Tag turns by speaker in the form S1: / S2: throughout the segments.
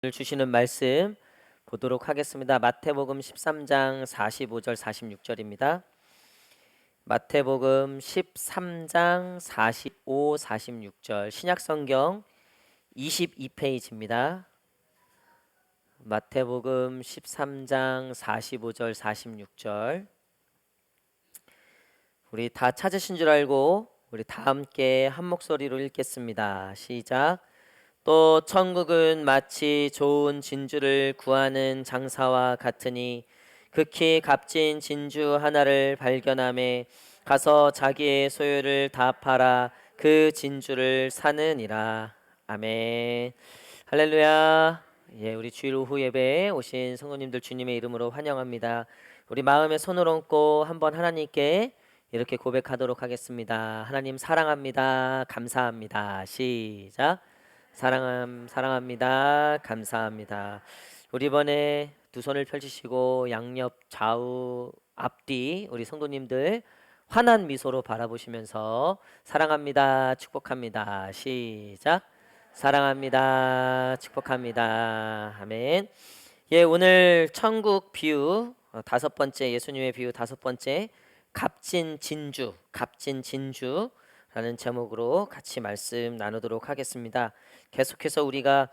S1: 오늘 주시는 말씀 보도록 하겠습니다. 마태복음 13장 45절 46절입니다. 마태복음 13장 45, 46절 신약성경 22페이지입니다. 마태복음 13장 45절 46절 우리 다 찾으신 줄 알고 우리 다 함께 한 목소리로 읽겠습니다. 시작. 또 천국은 마치 좋은 진주를 구하는 장사와 같으니 극히 값진 진주 하나를 발견함에 가서 자기의 소유를 다 팔아 그 진주를 사느니라. 아멘. 할렐루야. 예, 우리 주일 오후 예배에 오신 성도님들 주님의 이름으로 환영합니다. 우리 마음에 손을 얹고 한번 하나님께 이렇게 고백하도록 하겠습니다. 하나님 사랑합니다. 감사합니다. 시작. 사랑합니다. 감사합니다. 우리 이번에 두 손을 펼치시고 양옆 좌우 앞뒤 우리 성도님들 환한 미소로 바라보시면서 사랑합니다. 축복합니다. 시작. 사랑합니다. 축복합니다. 아멘. 예, 오늘 천국 비유 다섯 번째, 예수님의 비유 다섯 번째, 값진 진주라는 제목으로 같이 말씀 나누도록 하겠습니다. 계속해서 우리가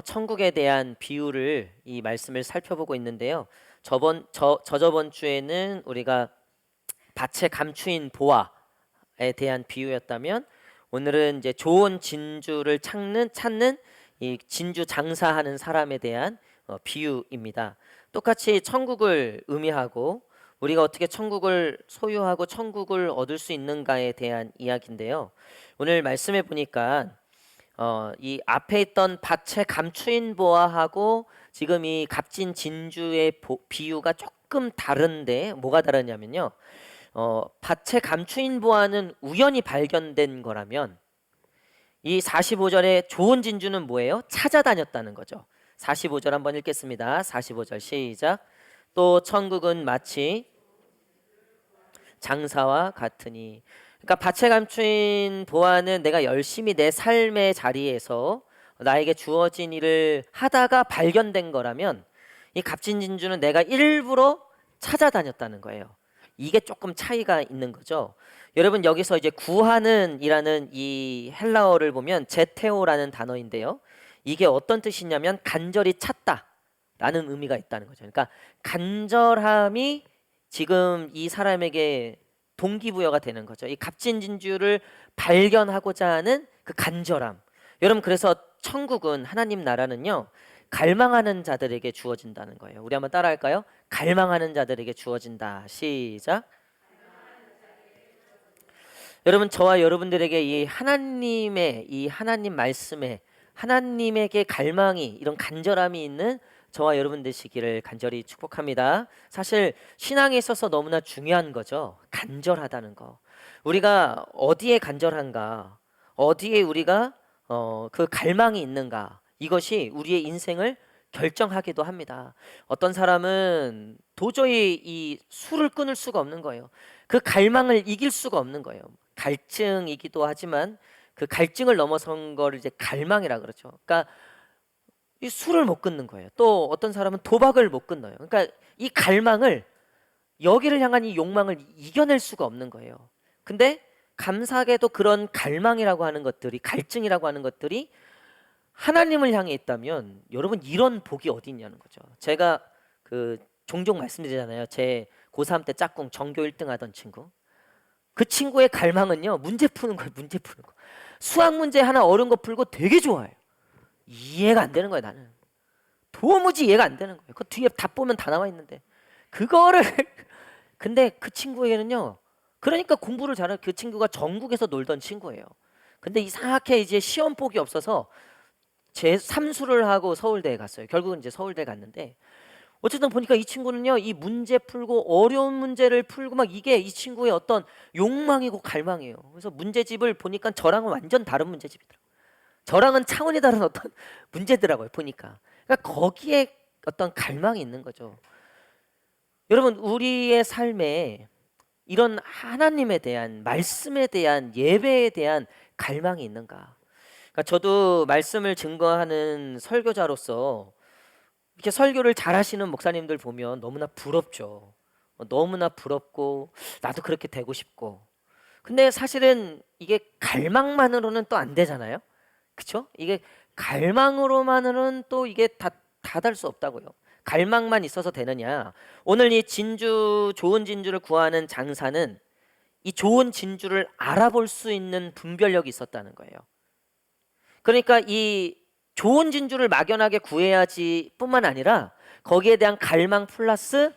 S1: 천국에 대한 비유를 이 말씀을 살펴보고 있는데요. 저번 주에는 우리가 밭에 감추인 보화에 대한 비유였다면 오늘은 이제 좋은 진주를 찾는 이 진주 장사하는 사람에 대한 비유입니다. 똑같이 천국을 의미하고 우리가 어떻게 천국을 소유하고 천국을 얻을 수 있는가에 대한 이야기인데요. 오늘 말씀해 보니까 이 앞에 있던 밭에 감추인 보화하고 지금 이 값진 진주의 비유가 조금 다른데 뭐가 다르냐면요. 밭에 감추인 보화는 우연히 발견된 거라면 이 45절의 좋은 진주는 뭐예요? 찾아다녔다는 거죠. 45절 한번 읽겠습니다. 45절 시작. 또 천국은 마치 장사와 같으니, 그러니까 밭에 감추인 보화는 내가 열심히 내 삶의 자리에서 나에게 주어진 일을 하다가 발견된 거라면 이 값진 진주는 내가 일부러 찾아다녔다는 거예요. 이게 조금 차이가 있는 거죠. 여러분, 여기서 이제 구하는 이라는 이 헬라어를 보면 제테오라는 단어인데요. 이게 어떤 뜻이냐면 간절히 찾다 라는 의미가 있다는 거죠. 그러니까 간절함이 지금 이 사람에게 동기부여가 되는 거죠. 이 값진 진주를 발견하고자 하는 그 간절함. 여러분, 그래서 천국은, 하나님 나라는요, 갈망하는 자들에게 주어진다는 거예요. 우리 한번 따라할까요? 갈망하는 자들에게 주어진다. 시작. 여러분, 저와 여러분들에게 이 하나님 말씀에 하나님에게 갈망이, 이런 간절함이 있는 저와 여러분 되시기를 간절히 축복합니다. 사실 신앙에 있어서 너무나 중요한 거죠. 간절하다는 거. 우리가 어디에 간절한가, 어디에 우리가 그 갈망이 있는가, 이것이 우리의 인생을 결정하기도 합니다. 어떤 사람은 도저히 이 술을 끊을 수가 없는 거예요. 그 갈망을 이길 수가 없는 거예요. 갈증이기도 하지만 그 갈증을 넘어선 거를 이제 갈망이라 그러죠. 그러니까 이 술을 못 끊는 거예요. 또 어떤 사람은 도박을 못 끊어요. 그러니까 이 갈망을, 여기를 향한 이 욕망을 이겨낼 수가 없는 거예요. 근데 감사하게도 그런 갈망이라고 하는 것들이, 갈증이라고 하는 것들이 하나님을 향해 있다면 여러분, 이런 복이 어디 있냐는 거죠. 제가 그 종종 말씀드리잖아요. 제 고3 때 짝꿍 전교 1등 하던 친구, 그 친구의 갈망은요, 문제 푸는 거예요. 문제 푸는 거. 수학 문제 하나 어려운 거 풀고 되게 좋아해요. 이해가 안 되는 거예요. 나는 도무지 이해가 안 되는 거예요. 그 뒤에 답 보면 다 나와 있는데 그거를 근데 그 친구에게는요, 그러니까 공부를 잘하는, 그 친구가 전국에서 놀던 친구예요. 근데 이상하게 이제 시험 복이 없어서 제 삼수를 하고 서울대에 갔어요. 결국은 이제 서울대 갔는데, 어쨌든 보니까 이 친구는요, 이 문제 풀고 어려운 문제를 풀고 막, 이게 이 친구의 어떤 욕망이고 갈망이에요. 그래서 문제집을 보니까 저랑은 완전 다른 문제집이더라고요. 저랑은 차원이 다른 어떤 문제더라고요, 보니까. 그러니까 거기에 어떤 갈망이 있는 거죠. 여러분, 우리의 삶에 이런 하나님에 대한, 말씀에 대한, 예배에 대한 갈망이 있는가? 그러니까 저도 말씀을 증거하는 설교자로서 이렇게 설교를 잘하시는 목사님들 보면 너무나 부럽죠. 너무나 부럽고 나도 그렇게 되고 싶고. 근데 사실은 이게 갈망만으로는 또 안 되잖아요. 그쵸? 이게 갈망으로만은 또 이게 다 달 수 없다고요. 갈망만 있어서 되느냐? 오늘 이 진주, 좋은 진주를 구하는 장사는 이 좋은 진주를 알아볼 수 있는 분별력이 있었다는 거예요. 그러니까 이 좋은 진주를 막연하게 구해야지 뿐만 아니라 거기에 대한 갈망 플러스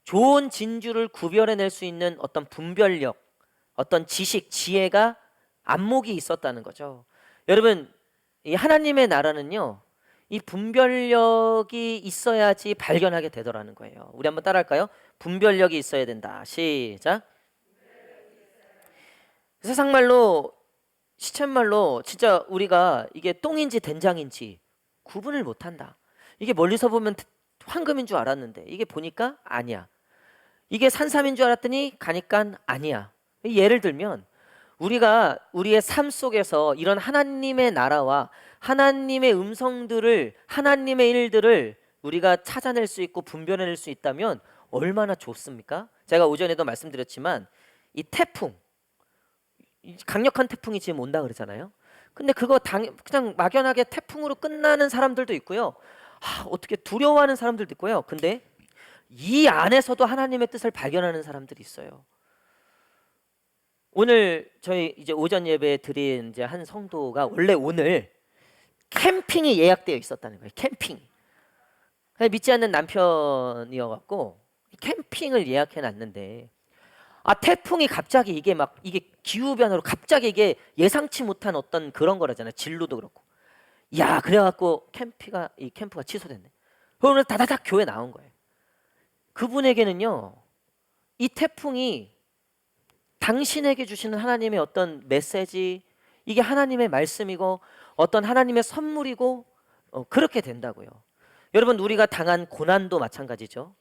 S1: 좋은 진주를 구별해낼 수 있는 어떤 분별력, 어떤 지식, 지혜가 안목이 있었다는 거죠. 여러분, 이 하나님의 나라는요, 이 분별력이 있어야지 발견하게 되더라는 거예요. 우리 한번 따라할까요? 분별력이 있어야 된다. 시작. 세상말로, 시쳇말로 진짜 우리가 이게 똥인지 된장인지 구분을 못한다. 이게 멀리서 보면 황금인 줄 알았는데 이게 보니까 아니야. 이게 산삼인 줄 알았더니 가니까 아니야. 예를 들면 우리가 우리의 삶 속에서 이런 하나님의 나라와 하나님의 음성들을, 하나님의 일들을 우리가 찾아낼 수 있고 분별해낼 수 있다면 얼마나 좋습니까? 제가 오전에도 말씀드렸지만 이 태풍, 강력한 태풍이 지금 온다 그러잖아요. 근데 그거 그냥 막연하게 태풍으로 끝나는 사람들도 있고요. 어떻게 두려워하는 사람들도 있고요. 근데 이 안에서도 하나님의 뜻을 발견하는 사람들이 있어요. 오늘 저희 이제 오전 예배 드린 이제 한 성도가 원래 오늘 캠핑이 예약되어 있었다는 거예요. 캠핑. 믿지 않는 남편이어갖고 캠핑을 예약해 놨는데 태풍이 갑자기 이게 기후 변화로 갑자기 이게 예상치 못한 어떤 그런 거라잖아요. 진로도 그렇고. 야, 그래갖고 이 캠프가 취소됐네. 오늘 다다닥 교회 나온 거예요. 그분에게는요, 이 태풍이 당신에게 주시는 하나님의 어떤 메시지, 이게 하나님의 말씀이고 어떤 하나님의 선물이고 그렇게 된다고요. 여러분, 우리가 당한 고난도 마찬가지죠.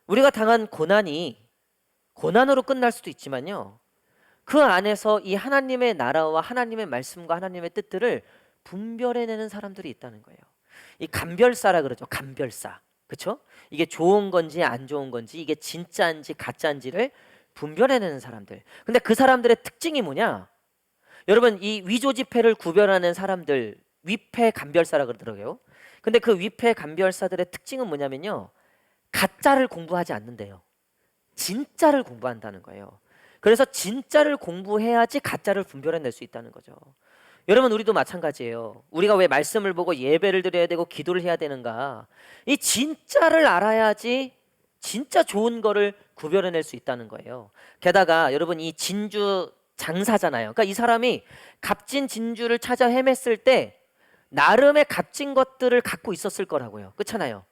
S1: 우리가 당한 고난이 고난으로 끝날 수도 있지만요, 그 안에서 이 하나님의 나라와 하나님의 말씀과 하나님의 뜻들을 분별해내는 사람들이 있다는 거예요. 이 감별사라 그러죠. 감별사. 그렇죠? 이게 좋은 건지 안 좋은 건지, 이게 진짜인지 가짜인지를 분별해내는 사람들. 근데 그 사람들의 특징이 뭐냐? 여러분, 이 위조지폐를 구별하는 사람들, 위패 감별사라 그러더라고요. 근데 그 위패 감별사들의 특징은 뭐냐면요, 가짜를 공부하지 않는데요, 진짜를 공부한다는 거예요. 그래서 진짜를 공부해야지 가짜를 분별해낼 수 있다는 거죠. 여러분, 우리도 마찬가지예요. 우리가 왜 말씀을 보고 예배를 드려야 되고 기도를 해야 되는가? 이 진짜를 알아야지 진짜 좋은 거를 구별해낼 수 있다는 거예요. 게다가 여러분, 이 진주 장사잖아요. 그러니까 이 사람이 값진 진주를 찾아 헤맸을 때 나름의 값진 것들을 갖고 있었을 거라고요. 그렇잖아요.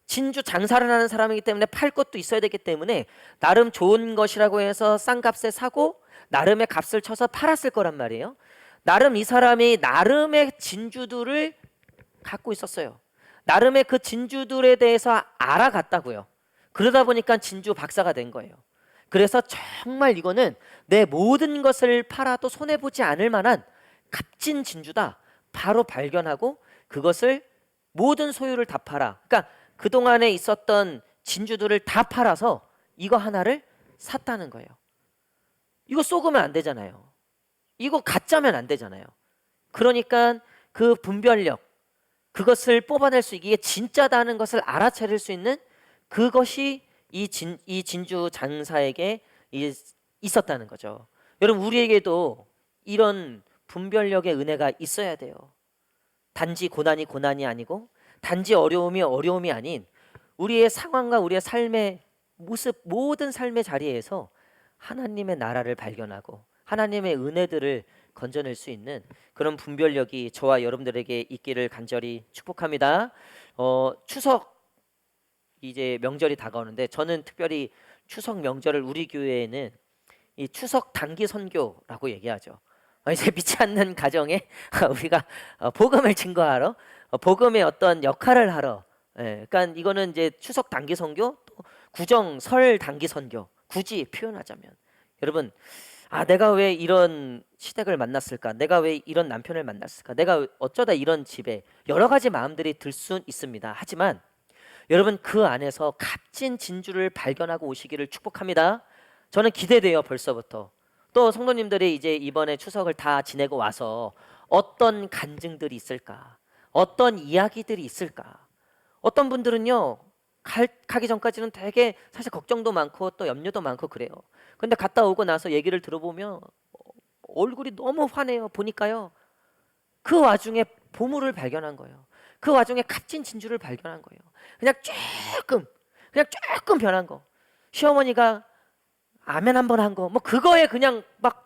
S1: 진주 장사를 하는 사람이기 때문에 팔 것도 있어야 되기 때문에 나름 좋은 것이라고 해서 싼 값에 사고 나름의 값을 쳐서 팔았을 거란 말이에요. 나름 이 사람이 나름의 진주들을 갖고 있었어요. 나름의 그 진주들에 대해서 알아갔다고요. 그러다 보니까 진주 박사가 된 거예요. 그래서 정말 이거는 내 모든 것을 팔아도 손해보지 않을 만한 값진 진주다, 바로 발견하고 그것을 모든 소유를 다 팔아. 그러니까 그동안에 있었던 진주들을 다 팔아서 이거 하나를 샀다는 거예요. 이거 속으면 안 되잖아요. 이거 가짜면 안 되잖아요. 그러니까 그 분별력, 그것을 뽑아낼 수, 이게 진짜다는 것을 알아차릴 수 있는 그것이 이 진주 장사에게 있었다는 거죠. 여러분, 우리에게도 이런 분별력의 은혜가 있어야 돼요. 단지 고난이 고난이 아니고 단지 어려움이 어려움이 아닌 우리의 상황과 우리의 삶의 모습, 모든 삶의 자리에서 하나님의 나라를 발견하고 하나님의 은혜들을 건져낼 수 있는 그런 분별력이 저와 여러분들에게 있기를 간절히 축복합니다. 추석 이제 명절이 다가오는데 저는 특별히 추석 명절을 우리 교회에는 이 추석 단기 선교라고 얘기하죠. 이제 믿지 않는 가정에 우리가 복음을 증거하러, 복음의 어떤 역할을 하러, 그러니까 이거는 이제 추석 단기 선교, 또 구정 설 단기 선교, 굳이 표현하자면 여러분, 아, 내가 왜 이런 시댁을 만났을까? 내가 왜 이런 남편을 만났을까? 내가 어쩌다 이런 집에 여러 가지 마음들이 들 수 있습니다. 하지만 여러분 그 안에서 값진 진주를 발견하고 오시기를 축복합니다. 저는 기대돼요, 벌써부터. 또 성도님들이 이제 이번에 추석을 다 지내고 와서 어떤 간증들이 있을까? 어떤 이야기들이 있을까? 어떤 분들은요, 가기 전까지는 되게 사실 걱정도 많고 또 염려도 많고 그래요. 근데 갔다 오고 나서 얘기를 들어보면 얼굴이 너무 환해요. 보니까요. 그 와중에 보물을 발견한 거예요. 그 와중에 값진 진주를 발견한 거예요. 그냥 조금, 그냥 조금 변한 거. 시어머니가 아멘 한 번 한 거, 뭐 그거에 그냥 막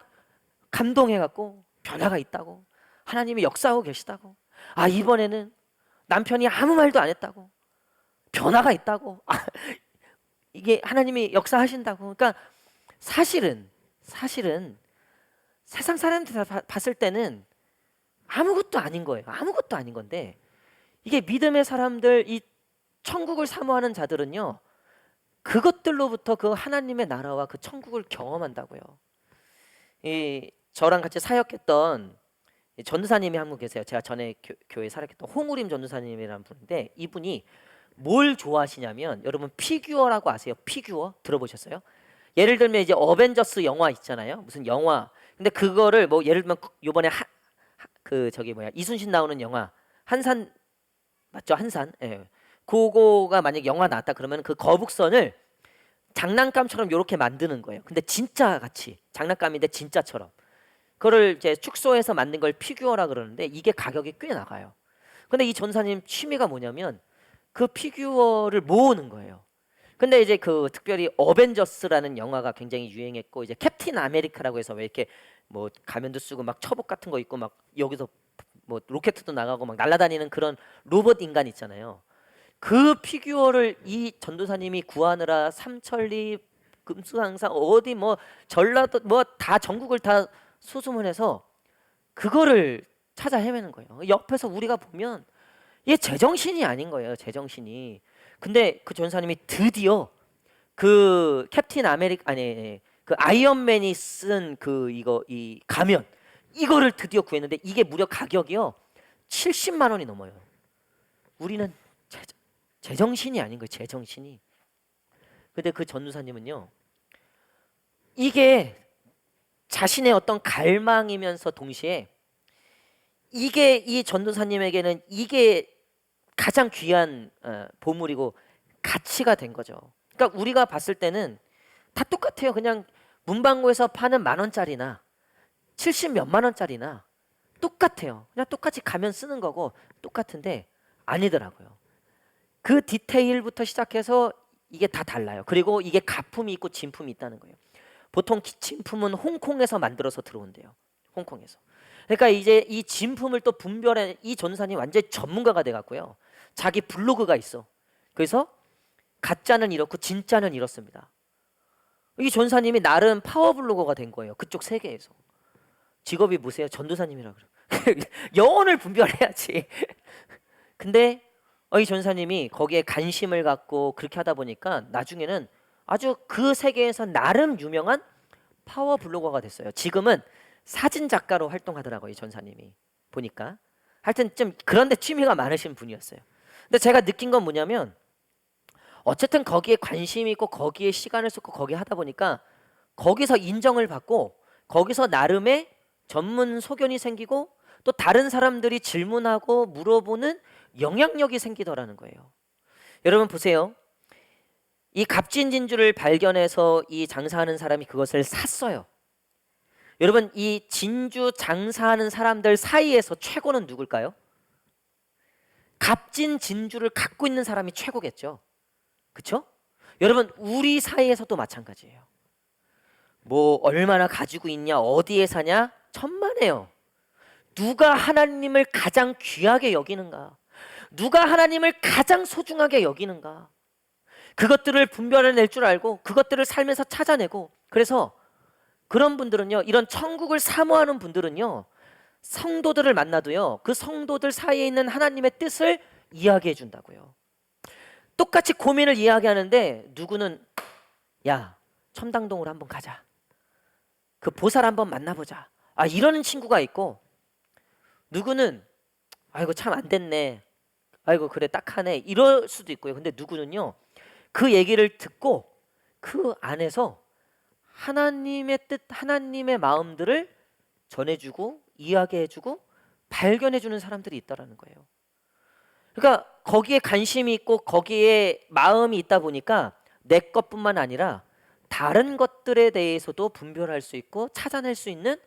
S1: 감동해갖고 변화가 있다고. 하나님이 역사하고 계시다고. 아, 이번에는 남편이 아무 말도 안 했다고. 변화가 있다고. 아, 이게 하나님이 역사하신다고. 그러니까 사실은 세상 사람들 봤을 때는 아무것도 아닌 거예요. 아무것도 아닌 건데 이게 믿음의 사람들, 이 천국을 사모하는 자들은요, 그것들로부터 그 하나님의 나라와 그 천국을 경험한다고요. 이 저랑 같이 사역했던 전도사님이 한 분 계세요. 제가 전에 교회 사역했던 홍우림 전도사님이라는 분인데, 이분이 뭘 좋아하시냐면, 여러분 피규어라고 아세요? 피규어 들어보셨어요? 예를 들면 이제 어벤져스 영화 있잖아요. 무슨 영화. 근데 그거를 뭐 예를 들면 요번에 그 저기 뭐야, 이순신 나오는 영화 한산 맞죠? 한산. 예. 그거가 만약 영화 나왔다 그러면 그 거북선을 장난감처럼 이렇게 만드는 거예요. 근데 진짜 같이 장난감인데 진짜처럼. 그거를 이제 축소해서 만든 걸 피규어라 그러는데 이게 가격이 꽤 나가요. 근데 이 전사님 취미가 뭐냐면 그 피규어를 모으는 거예요. 근데 이제 그 특별히 어벤져스라는 영화가 굉장히 유행했고, 이제 캡틴 아메리카라고 해서 왜 이렇게 뭐 가면도 쓰고 막 처복 같은 거 입고 막 여기서 뭐 로켓도 나가고 막 날아다니는 그런 로봇 인간 있잖아요. 그 피규어를 이 전도사님이 구하느라 삼천리 금수항상 어디 뭐 전라도 뭐 다 전국을 다 수소문해서 그거를 찾아 헤매는 거예요. 옆에서 우리가 보면 이게 제정신이 아닌 거예요. 제정신이. 근데 그 전사님이 드디어 그 캡틴 아메리카 아니 그 아이언맨이 쓴 그 이거 이 가면 이거를 드디어 구했는데 이게 무려 가격이요 70만 원이 넘어요. 우리는 제정신이 아닌 거예요. 제정신이. 근데 그 전도사님은요, 이게 자신의 어떤 갈망이면서 동시에 이게 이 전도사님에게는 이게 가장 귀한 보물이고 가치가 된 거죠. 그러니까 우리가 봤을 때는 다 똑같아요. 그냥 문방구에서 파는 10,000원짜리나 70 몇만 원짜리나 똑같아요. 그냥 똑같이 가면 쓰는 거고 똑같은데 아니더라고요. 그 디테일부터 시작해서 이게 다 달라요. 그리고 이게 가품이 있고 진품이 있다는 거예요. 보통 진품은 홍콩에서 만들어서 들어온대요. 홍콩에서. 그러니까 이제 이 진품을 또 분별해, 이 전사님 완전 전문가가 돼 갖고요. 자기 블로그가 있어. 그래서 가짜는 이렇고 진짜는 이렇습니다. 이 전사님이 나름 파워 블로거가 된 거예요. 그쪽 세계에서. 직업이 뭐세요? 전도사님이라 그래요. 영혼을 분별해야지. 근데 이 전사님이 거기에 관심을 갖고 그렇게 하다 보니까 나중에는 아주 그 세계에서 나름 유명한 파워 블로거가 됐어요. 지금은 사진 작가로 활동하더라고요, 이 전사님이. 보니까. 하여튼 좀 그런데 취미가 많으신 분이었어요. 근데 제가 느낀 건 뭐냐면 어쨌든 거기에 관심이 있고 거기에 시간을 쏟고 거기 하다 보니까 거기서 인정을 받고 거기서 나름의 전문 소견이 생기고 또 다른 사람들이 질문하고 물어보는 영향력이 생기더라는 거예요. 여러분 보세요. 이 값진 진주를 발견해서 이 장사하는 사람이 그것을 샀어요. 여러분 이 진주 장사하는 사람들 사이에서 최고는 누굴까요? 값진 진주를 갖고 있는 사람이 최고겠죠. 그렇죠? 여러분 우리 사이에서도 마찬가지예요. 뭐 얼마나 가지고 있냐, 어디에 사냐 천만에요. 누가 하나님을 가장 귀하게 여기는가, 누가 하나님을 가장 소중하게 여기는가, 그것들을 분별해낼 줄 알고 그것들을 삶에서 찾아내고, 그래서 그런 분들은요, 이런 천국을 사모하는 분들은요, 성도들을 만나도요 그 성도들 사이에 있는 하나님의 뜻을 이야기해 준다고요. 똑같이 고민을 이야기하는데 누구는 야 첨당동으로 한번 가자, 그 보살 한번 만나보자. 이러는 친구가 있고, 누구는 아이고 참 안 됐네. 아이고 그래 딱하네. 이럴 수도 있고요. 근데 누구는요, 그 얘기를 듣고 그 안에서 하나님의 뜻, 하나님의 마음들을 전해주고 이야기해주고 발견해주는 사람들이 있다라는 거예요. 그러니까 거기에 관심이 있고 거기에 마음이 있다 보니까 내 것뿐만 아니라 다른 것들에 대해서도 분별할 수 있고 찾아낼 수 있는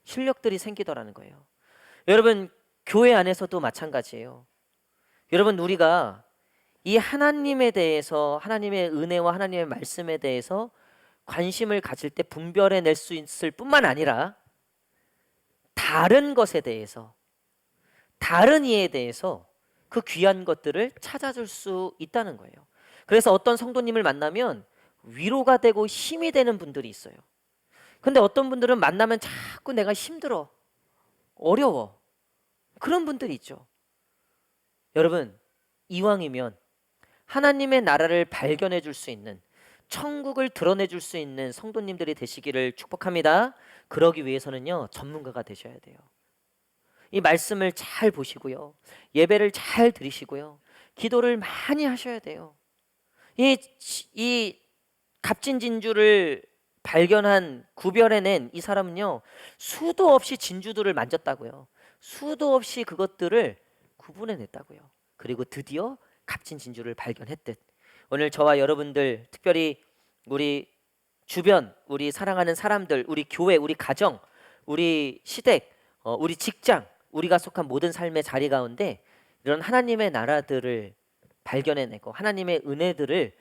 S1: 실력들이 생기더라는 거예요. 여러분, 교회 안에서도 마찬가지예요. 여러분, 우리가 이 하나님에 대해서, 하나님의 은혜와 하나님의 말씀에 대해서 관심을 가질 때 분별해낼 수 있을 뿐만 아니라 다른 것에 대해서, 다른 이에 대해서 그 귀한 것들을 찾아줄 수 있다는 거예요. 그래서 어떤 성도님을 만나면 위로가 되고 힘이 되는 분들이 있어요. 근데 어떤 분들은 만나면 자꾸 내가 힘들어, 어려워, 그런 분들이 있죠. 여러분, 이왕이면 하나님의 나라를 발견해 줄 수 있는, 천국을 드러내 줄 수 있는 성도님들이 되시기를 축복합니다. 그러기 위해서는요, 전문가가 되셔야 돼요. 이 말씀을 잘 보시고요, 예배를 잘 드리시고요, 기도를 많이 하셔야 돼요. 이 값진 진주를 발견한, 구별해낸 이 사람은요, 수도 없이 진주들을 만졌다고요. 수도 없이 그것들을 구분해냈다고요. 그리고 드디어 값진 진주를 발견했듯, 오늘 저와 여러분들, 특별히 우리 주변, 우리 사랑하는 사람들, 우리 교회, 우리 가정, 우리 시댁, 우리 직장, 우리가 속한 모든 삶의 자리 가운데 이런 하나님의 나라들을 발견해내고 하나님의 은혜들을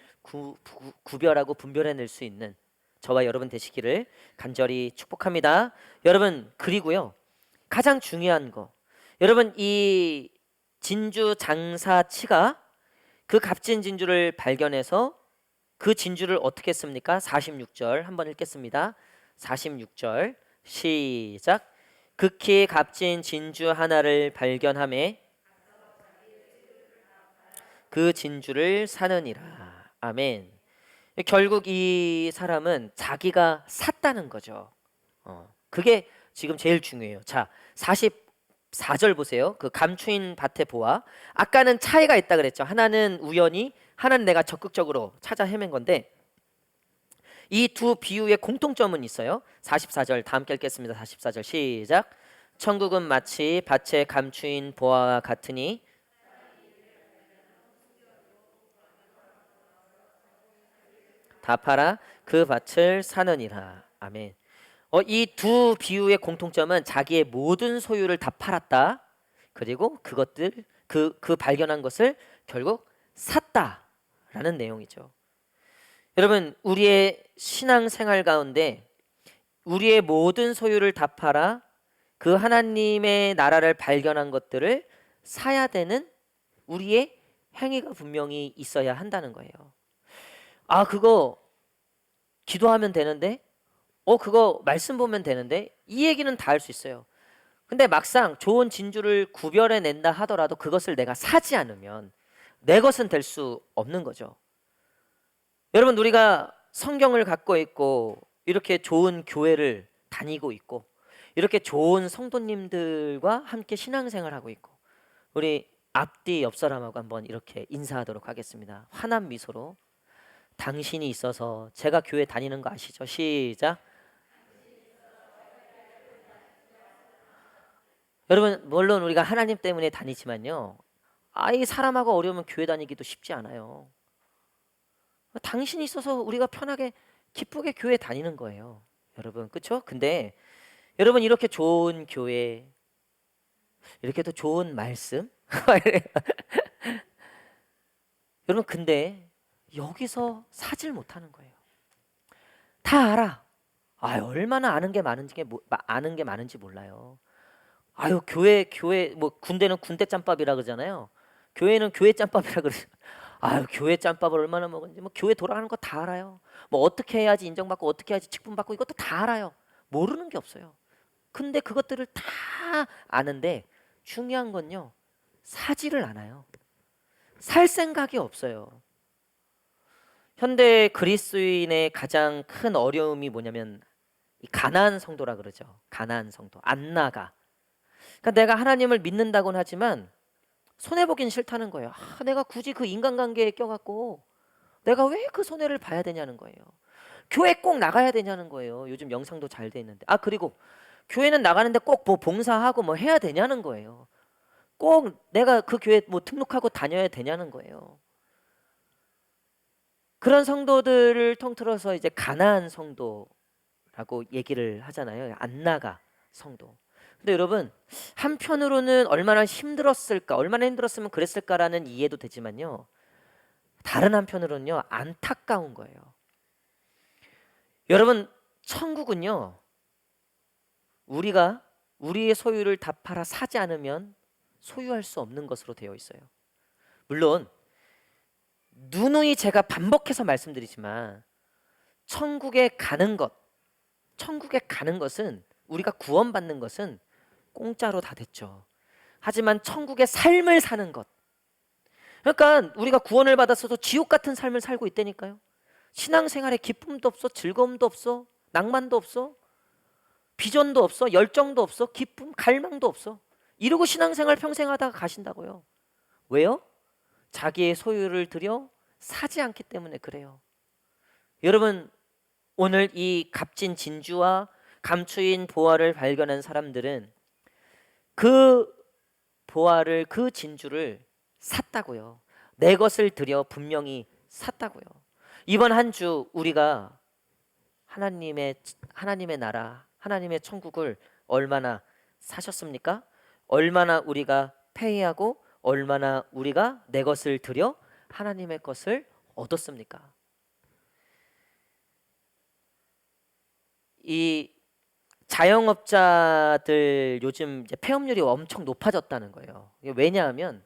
S1: 구별하고 분별해낼 수 있는 저와 여러분 되시기를 간절히 축복합니다. 여러분, 그리고요, 가장 중요한 거, 여러분, 이 진주 장사치가 그 값진 진주를 발견해서 그 진주를 어떻게 했습니까? 46절 한번 읽겠습니다. 46절 시작. 극히 값진 진주 하나를 발견하매 그 진주를 사느니라. 아멘. 결국 이 사람은 자기가 샀다는 거죠. 그게 지금 제일 중요해요. 자, 44절 보세요. 그 감추인 밭의 보화. 아까는 차이가 있다 그랬죠. 하나는 우연히, 하나는 내가 적극적으로 찾아 헤맨 건데, 이 두 비유의 공통점은 있어요. 44절 다 함께 읽겠습니다. 44절 시작. 천국은 마치 밭에 감추인 보화와 같으니 다 팔아 그 밭을 사느니라. 아멘. 이 두 비유의 공통점은 자기의 모든 소유를 다 팔았다. 그리고 그것들, 그 발견한 것을 결국 샀다라는 내용이죠. 여러분, 우리의 신앙생활 가운데 우리의 모든 소유를 다 팔아 그 하나님의 나라를 발견한 것들을 사야 되는 우리의 행위가 분명히 있어야 한다는 거예요. 그거 기도하면 되는데, 그거 말씀 보면 되는데, 이 얘기는 다 할 수 있어요. 근데 막상 좋은 진주를 구별해 낸다 하더라도 그것을 내가 사지 않으면 내 것은 될 수 없는 거죠. 여러분, 우리가 성경을 갖고 있고 이렇게 좋은 교회를 다니고 있고 이렇게 좋은 성도님들과 함께 신앙생활하고 있고, 우리 앞뒤 옆 사람하고 한번 이렇게 인사하도록 하겠습니다. 환한 미소로. 당신이 있어서 제가 교회 다니는 거 아시죠? 시작. 여러분, 물론 우리가 하나님 때문에 다니지만요, 이 사람하고 어려우면 교회 다니기도 쉽지 않아요. 당신이 있어서 우리가 편하게 기쁘게 교회 다니는 거예요. 여러분, 그렇죠? 근데 여러분, 이렇게 좋은 교회, 이렇게 또 좋은 말씀 여러분, 근데 여기서 사질 못하는 거예요. 다 알아. 얼마나 아는 게 많은지 몰라요. 교회 뭐 군대는 군대 짬밥이라 그러잖아요. 교회는 교회 짬밥이라 그러죠. 교회 짬밥을 얼마나 먹은지, 뭐 교회 돌아가는 거 다 알아요. 뭐 어떻게 해야지 인정받고 어떻게 해야지 직분받고 이것도 다 알아요. 모르는 게 없어요. 근데 그것들을 다 아는데 중요한 건요, 사지를 않아요. 살 생각이 없어요. 현대 그리스인의 가장 큰 어려움이 뭐냐면 이 가나안 성도라 그러죠. 가나안 성도. 안 나가. 그러니까 내가 하나님을 믿는다고는 하지만 손해보긴 싫다는 거예요. 내가 굳이 그 인간관계에 껴갖고 내가 왜 그 손해를 봐야 되냐는 거예요. 교회 꼭 나가야 되냐는 거예요. 요즘 영상도 잘 돼 있는데. 그리고 교회는 나가는데 꼭 뭐 봉사하고 뭐 해야 되냐는 거예요. 꼭 내가 그 교회 뭐 등록하고 다녀야 되냐는 거예요. 그런 성도들을 통틀어서 이제 가나안 성도라고 얘기를 하잖아요. 안 나가 성도. 근데 여러분, 한편으로는 얼마나 힘들었을까, 얼마나 힘들었으면 그랬을까라는 이해도 되지만요, 다른 한편으로는요, 안타까운 거예요. 여러분, 천국은요, 우리가 우리의 소유를 다 팔아 사지 않으면 소유할 수 없는 것으로 되어 있어요. 물론 누누이 제가 반복해서 말씀드리지만 천국에 가는 것은, 우리가 구원받는 것은 공짜로 다 됐죠. 하지만 천국의 삶을 사는 것, 그러니까 우리가 구원을 받았어도 지옥 같은 삶을 살고 있다니까요. 신앙생활에 기쁨도 없어, 즐거움도 없어, 낭만도 없어, 비전도 없어, 열정도 없어, 기쁨, 갈망도 없어. 이러고 신앙생활 평생 하다가 가신다고요. 왜요? 자기의 소유를 들여 사지 않기 때문에 그래요. 여러분, 오늘 이 값진 진주와 감추인 보화를 발견한 사람들은 그 보화를, 그 진주를 샀다고요. 내 것을 들여 분명히 샀다고요. 이번 한 주 우리가 하나님의 나라, 하나님의 천국을 얼마나 사셨습니까? 얼마나 우리가 페이하고 얼마나 우리가 내 것을 들여 하나님의 것을 얻었습니까? 이 자영업자들 요즘 이제 폐업률이 엄청 높아졌다는 거예요. 이게 왜냐하면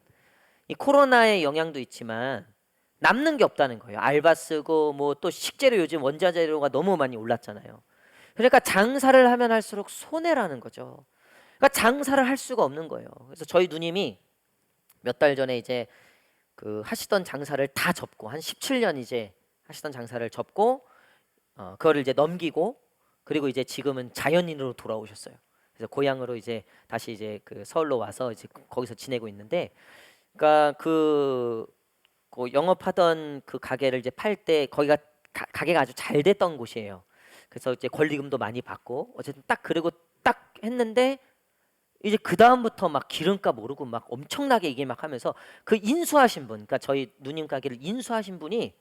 S1: 이 코로나의 영향도 있지만 남는 게 없다는 거예요. 알바 쓰고 뭐 또 식재료, 요즘 원자재료가 너무 많이 올랐잖아요. 그러니까 장사를 하면 할수록 손해라는 거죠. 그러니까 장사를 할 수가 없는 거예요. 그래서 저희 누님이 몇 달 전에 이제 그 하시던 장사를 다 접고, 한 17년 이제 하시던 장사를 접고 그거를 이제 넘기고, 그리고 이제 지금은 자연인으로 돌아오셨어요. 그래서 고향으로 이제 다시 이제 그 서울로 와서 이제 거기서 지내고 있는데, 그러니까 그 영업하던 그 가게를 이제 팔 때 거기가 가게가 아주 잘 됐던 곳이에요. 그래서 이제 권리금도 많이 받고 어쨌든 딱, 그리고 딱 했는데 이제 그 다음부터 막 기름값 오르고 막 엄청나게 이게 막 하면서, 그 인수하신 분, 그러니까 저희 누님 가게를 인수하신 분이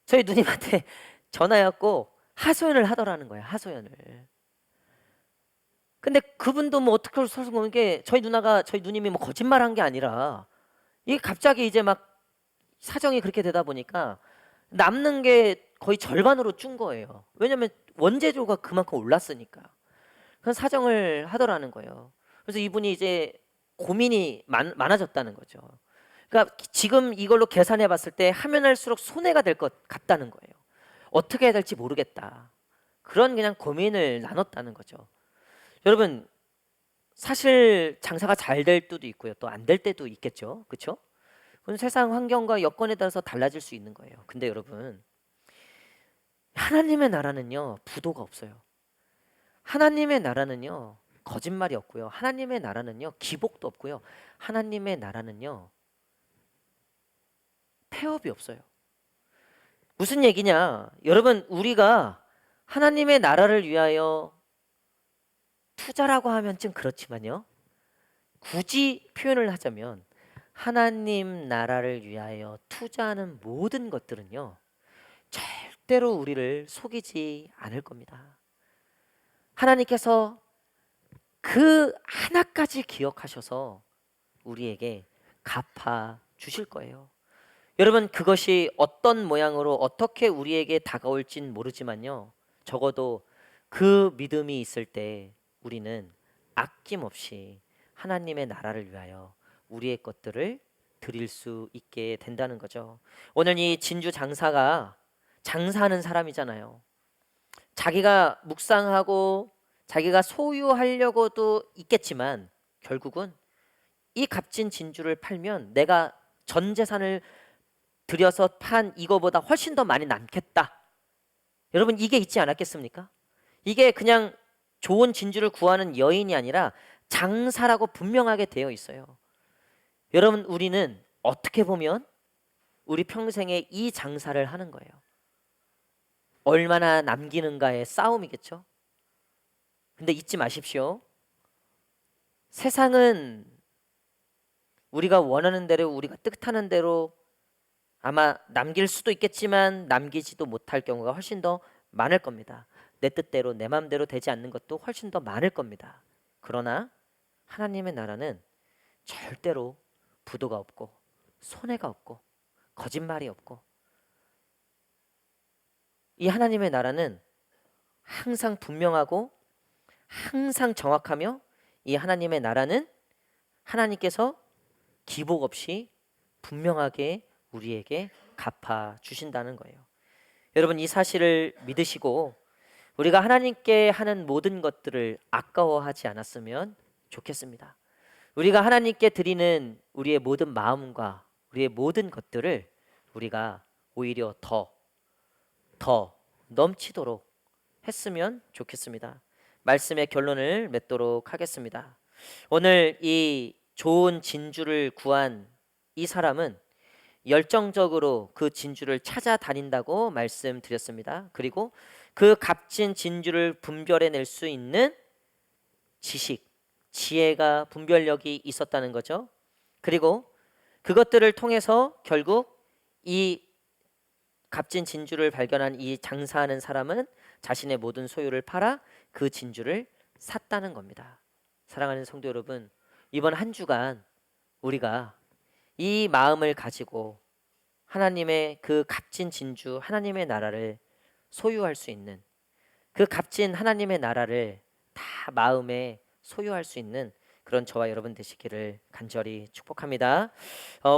S1: 저희 누님한테 전화해갖고 하소연을 하더라는 거예요. 하소연을. 근데 그분도 뭐 어떻게 설수 없는 게, 저희 누님이 뭐 거짓말한 게 아니라 이게 갑자기 이제 막 사정이 그렇게 되다 보니까 남는 게 거의 절반으로 준 거예요. 왜냐면 원재료가 그만큼 올랐으니까. 그런 사정을 하더라는 거예요. 그래서 이분이 이제 고민이 많아졌다는 거죠. 그러니까 지금 이걸로 계산해 봤을 때 하면 할수록 손해가 될 것 같다는 거예요. 어떻게 해야 될지 모르겠다. 그런 그냥 고민을 나눴다는 거죠. 여러분, 사실 장사가 잘 될 때도 있고요, 또 안 될 때도 있겠죠. 그렇죠? 그건 세상 환경과 여건에 따라서 달라질 수 있는 거예요. 근데 여러분, 하나님의 나라는요, 부도가 없어요. 하나님의 나라는요, 거짓말이 없고요. 하나님의 나라는요, 기복도 없고요. 하나님의 나라는요, 폐업이 없어요. 무슨 얘기냐? 여러분, 우리가 하나님의 나라를 위하여 투자라고 하면 좀 그렇지만요, 굳이 표현을 하자면 하나님 나라를 위하여 투자하는 모든 것들은요, 절대로 우리를 속이지 않을 겁니다. 하나님께서 그 하나까지 기억하셔서 우리에게 갚아 주실 거예요. 여러분, 그것이 어떤 모양으로 어떻게 우리에게 다가올진 모르지만요, 적어도 그 믿음이 있을 때 우리는 아낌없이 하나님의 나라를 위하여 우리의 것들을 드릴 수 있게 된다는 거죠. 오늘 이 진주 장사가 장사하는 사람이잖아요. 자기가 묵상하고 자기가 소유하려고도 있겠지만 결국은 이 값진 진주를 팔면 내가 전 재산을 들여서 판 이거보다 훨씬 더 많이 남겠다. 여러분, 이게 있지 않았겠습니까? 이게 그냥 좋은 진주를 구하는 여인이 아니라 장사라고 분명하게 되어 있어요. 여러분, 우리는 어떻게 보면 우리 평생에 이 장사를 하는 거예요. 얼마나 남기는가의 싸움이겠죠. 근데 잊지 마십시오. 세상은 우리가 원하는 대로, 우리가 뜻하는 대로 아마 남길 수도 있겠지만 남기지도 못할 경우가 훨씬 더 많을 겁니다. 내 뜻대로 내 마음대로 되지 않는 것도 훨씬 더 많을 겁니다. 그러나 하나님의 나라는 절대로 부도가 없고 손해가 없고 거짓말이 없고, 이 하나님의 나라는 항상 분명하고 항상 정확하며, 이 하나님의 나라는 하나님께서 기복 없이 분명하게 우리에게 갚아 주신다는 거예요. 여러분, 이 사실을 믿으시고 우리가 하나님께 하는 모든 것들을 아까워하지 않았으면 좋겠습니다. 우리가 하나님께 드리는 우리의 모든 마음과 우리의 모든 것들을 우리가 오히려 더 넘치도록 했으면 좋겠습니다. 말씀의 결론을 맺도록 하겠습니다. 오늘 이 좋은 진주를 구한 이 사람은 열정적으로 그 진주를 찾아다닌다고 말씀드렸습니다. 그리고 그 값진 진주를 분별해낼 수 있는 지식, 지혜가, 분별력이 있었다는 거죠. 그리고 그것들을 통해서 결국 이 값진 진주를 발견한 이 장사하는 사람은 자신의 모든 소유를 팔아 그 진주를 샀다는 겁니다. 사랑하는 성도 여러분, 이번 한 주간 우리가 이 마음을 가지고 하나님의 그 값진 진주, 하나님의 나라를 소유할 수 있는, 그 값진 하나님의 나라를 다 마음에 소유할 수 있는 그런 저와 여러분 되시기를 간절히 축복합니다.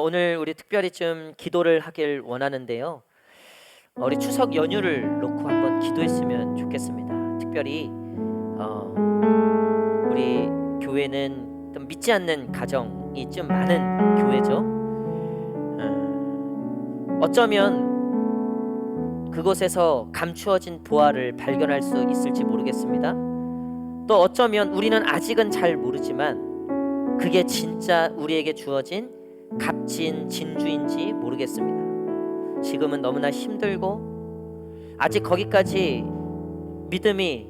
S1: 오늘 우리 특별히 좀 기도를 하길 원하는데요. 우리 추석 연휴를 놓고 한번 기도했으면 좋겠습니다. 특별히 우리 교회는 좀 믿지 않는 가정이 좀 많은 교회죠. 어쩌면 그곳에서 감추어진 보화를 발견할 수 있을지 모르겠습니다. 또 어쩌면 우리는 아직은 잘 모르지만 그게 진짜 우리에게 주어진 값진 진주인지 모르겠습니다. 지금은 너무나 힘들고 아직 거기까지 믿음이,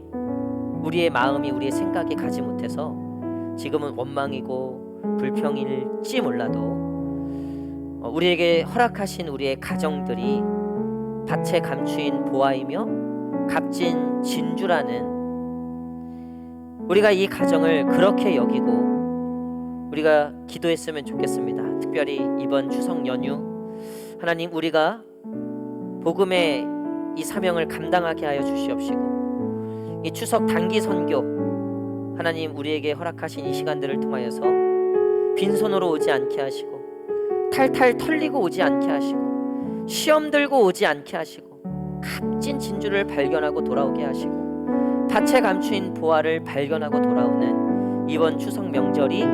S1: 우리의 마음이, 우리의 생각이 가지 못해서 지금은 원망이고 불평일지 몰라도 우리에게 허락하신 우리의 가정들이 밭에 감추인 보화이며 값진 진주라는, 우리가 이 가정을 그렇게 여기고 우리가 기도했으면 좋겠습니다. 특별히 이번 추석 연휴, 하나님, 우리가 복음의 이 사명을 감당하게 하여 주시옵시고, 이 추석 단기 선교, 하나님 우리에게 허락하신 이 시간들을 통하여서 빈손으로 오지 않게 하시고, 탈탈 털리고 오지 않게 하시고, 시험 들고 오지 않게 하시고, 값진 진주를 발견하고 돌아오게 하시고, 밭에 감추인 보화를 발견하고 돌아오는 이번 추석 명절이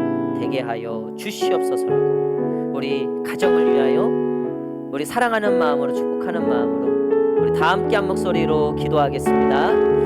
S1: 되게 하여 주시옵소서라고, 우리 가정을 위하여 우리 사랑하는 마음으로, 축복하는 마음으로 우리 다 함께 한 목소리로 기도하겠습니다.